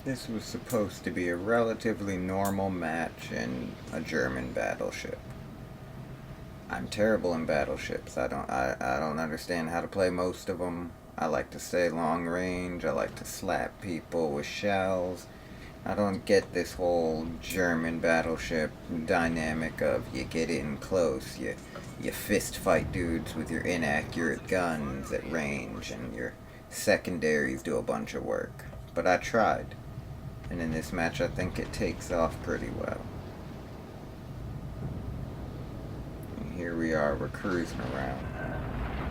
This was supposed to be a relatively normal match in a German battleship. I'm terrible in battleships. I don't understand how to play most of them. I like to stay long range. I like to slap people with shells. I don't get this whole German battleship dynamic of you get in close, you fist fight dudes with your inaccurate guns at range, and your secondaries do a bunch of work. But I tried, and in this match I think it takes off pretty well. And here we are, we're cruising around.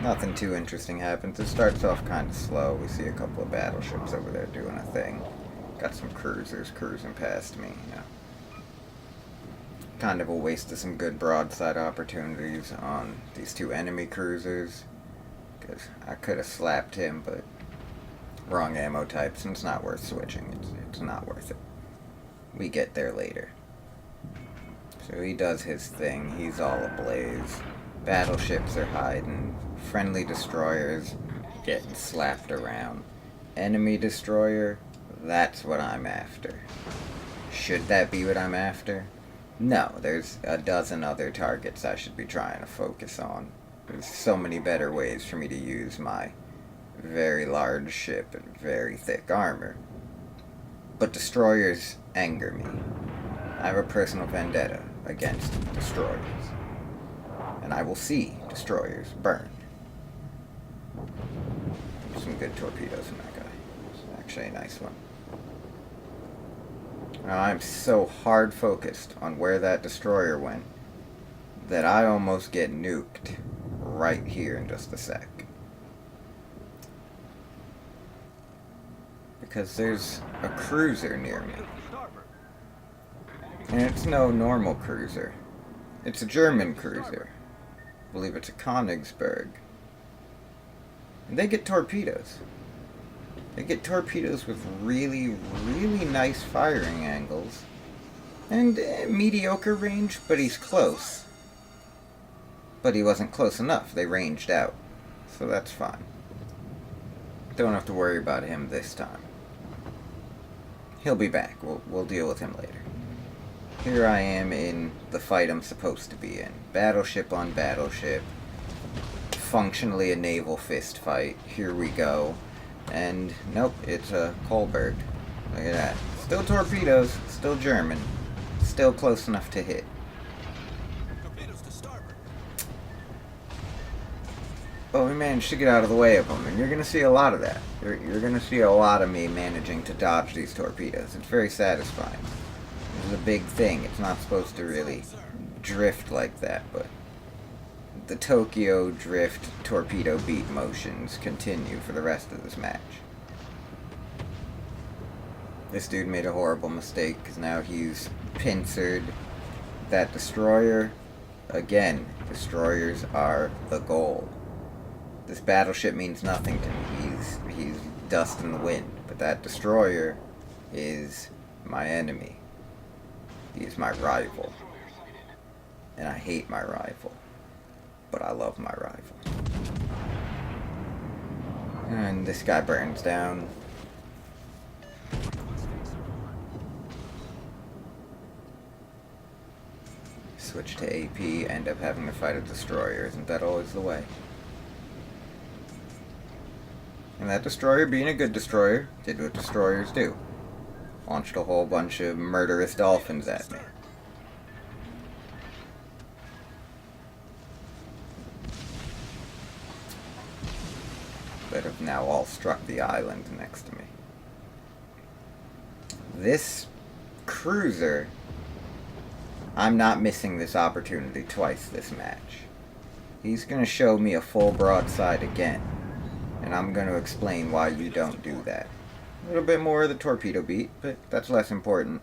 Nothing too interesting happens. It starts off kind of slow. We see a couple of battleships over there doing a thing. Got some cruisers cruising past me, you know. Kind of a waste of some good broadside opportunities on these two enemy cruisers. Because I could have slapped him, but wrong ammo types, and it's not worth switching. It's not worth it. We get there later. So he does his thing. He's all ablaze. Battleships are hiding. Friendly destroyers getting slapped around. Enemy destroyer, that's what I'm after. Should that be what I'm after? No, there's a dozen other targets I should be trying to focus on. There's so many better ways for me to use my very large ship and very thick armor. But destroyers anger me. I have a personal vendetta against destroyers. And I will see destroyers burn. Some good torpedoes in that guy. It's actually a nice one. Now, I'm so hard focused on where that destroyer went that I almost get nuked right here in just a sec. Because there's a cruiser near me. And it's no normal cruiser. It's a German cruiser. I believe it's a Königsberg. And they get torpedoes. They get torpedoes with really, really nice firing angles. And mediocre range, but he's close. But he wasn't close enough. They ranged out. So that's fine. Don't have to worry about him this time. He'll be back. We'll deal with him later. Here I am in the fight I'm supposed to be in. Battleship on battleship. Functionally a naval fist fight. Here we go. And nope, it's a Kolberg. Look at that. Still torpedoes, still German. Still close enough to hit. But we managed to get out of the way of them, and you're going to see a lot of that. You're going to see a lot of me managing to dodge these torpedoes. It's very satisfying. This is a big thing. It's not supposed to really drift like that, but the Tokyo drift torpedo beat motions continue for the rest of this match. This dude made a horrible mistake because now he's pincered that destroyer. Again, destroyers are the goal. This battleship means nothing to me. He's dust in the wind. But that destroyer is my enemy. He is my rival. And I hate my rival. But I love my rival. And this guy burns down. Switch to AP, end up having to fight a destroyer. Isn't that always the way? And that destroyer, being a good destroyer, did what destroyers do. Launched a whole bunch of murderous dolphins at me. That have now all struck the island next to me. This cruiser, I'm not missing this opportunity twice this match. He's going to show me a full broadside again. And I'm going to explain why you don't do that. A little bit more of the torpedo beat, but that's less important.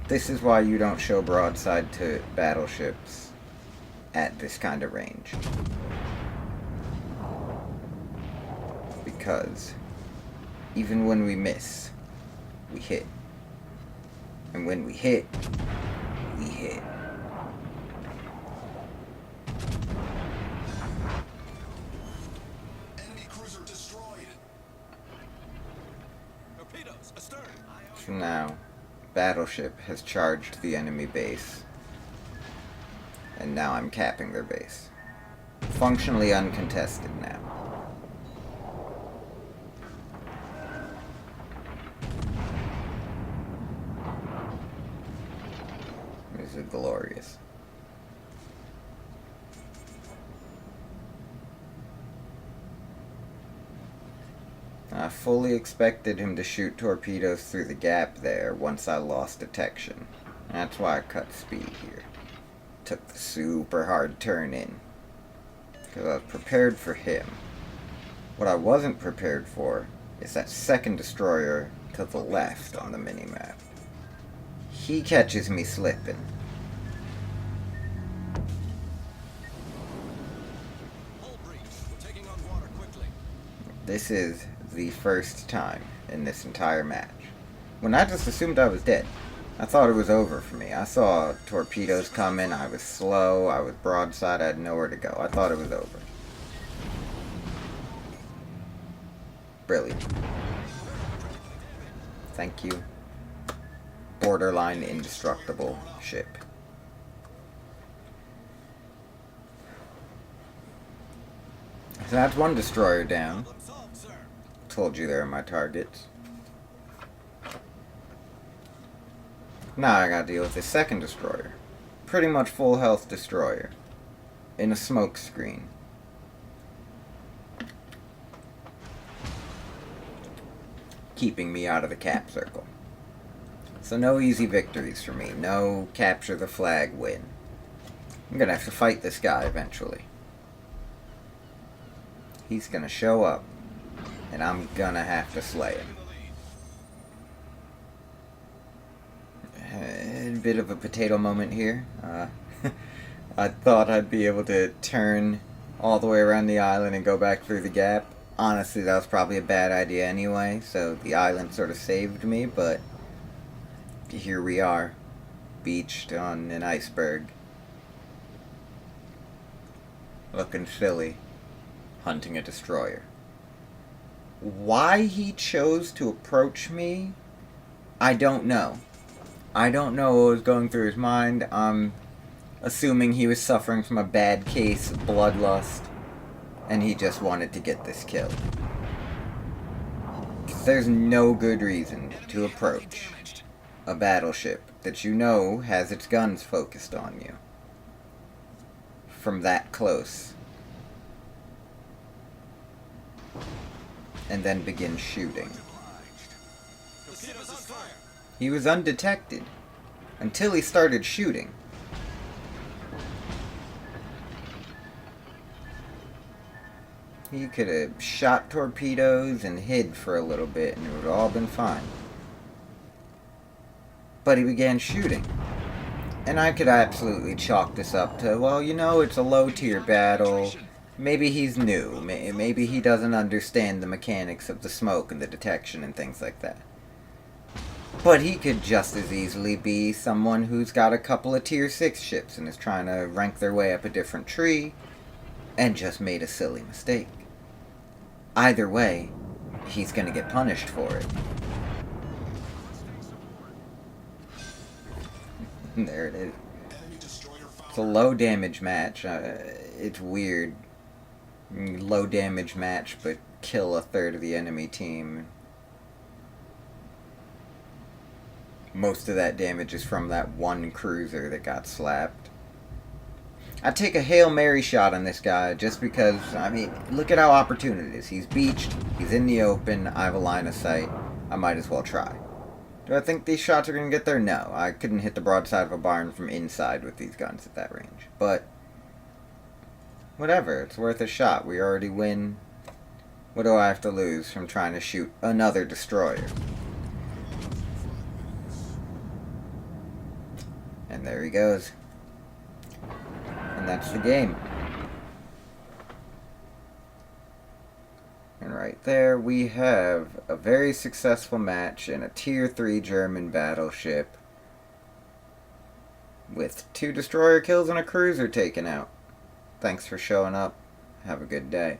This is why you don't show broadside to battleships at this kind of range. Because even when we miss, we hit. And when we hit, we hit. So now, battleship has charged the enemy base. And now I'm capping their base. Functionally uncontested now. This is glorious. I fully expected him to shoot torpedoes through the gap there once I lost detection. That's why I cut speed here. Took the super hard turn in. Because I was prepared for him. What I wasn't prepared for is that second destroyer to the left on the minimap. He catches me slipping. This is the first time in this entire match when I just assumed I was dead. I thought it was over for me. I saw torpedoes coming, I was slow, I was broadside, I had nowhere to go. I thought it was over. Brilliant. Thank you. Borderline indestructible ship. So that's one destroyer down. Told you they're my targets. Now I gotta deal with this second destroyer. Pretty much full health destroyer. In a smoke screen. Keeping me out of the cap circle. So no easy victories for me. No capture the flag win. I'm gonna have to fight this guy eventually. He's gonna show up. And I'm gonna have to slay him. A bit of a potato moment here. I thought I'd be able to turn all the way around the island and go back through the gap. Honestly, that was probably a bad idea anyway, so the island sort of saved me, but here we are, beached on an iceberg. Looking silly, hunting a destroyer. Why he chose to approach me, I don't know. I don't know what was going through his mind. I'm assuming he was suffering from a bad case of bloodlust, and he just wanted to get this kill. There's no good reason to approach a battleship that you know has its guns focused on you from that close. And then begin shooting. He was undetected until he started shooting. He could have shot torpedoes and hid for a little bit and it would have all been fine. But he began shooting. And I could absolutely chalk this up to, well, you know, it's a low-tier battle. Maybe he's new. Maybe he doesn't understand the mechanics of the smoke and the detection and things like that. But he could just as easily be someone who's got a couple of tier 6 ships and is trying to rank their way up a different tree and just made a silly mistake. Either way, he's going to get punished for it. There it is. It's a low damage match. It's weird. Low damage match, but kill a third of the enemy team. Most of that damage is from that one cruiser that got slapped. I'd take a Hail Mary shot on this guy just because, I mean, look at how opportune it is. He's beached, he's in the open, I have a line of sight. I might as well try. Do I think these shots are going to get there? No. I couldn't hit the broadside of a barn from inside with these guns at that range. But whatever, it's worth a shot. We already win. What do I have to lose from trying to shoot another destroyer? And there he goes. And that's the game. And right there we have a very successful match in a tier 3 German battleship with 2 destroyer kills and a cruiser taken out. Thanks for showing up. Have a good day.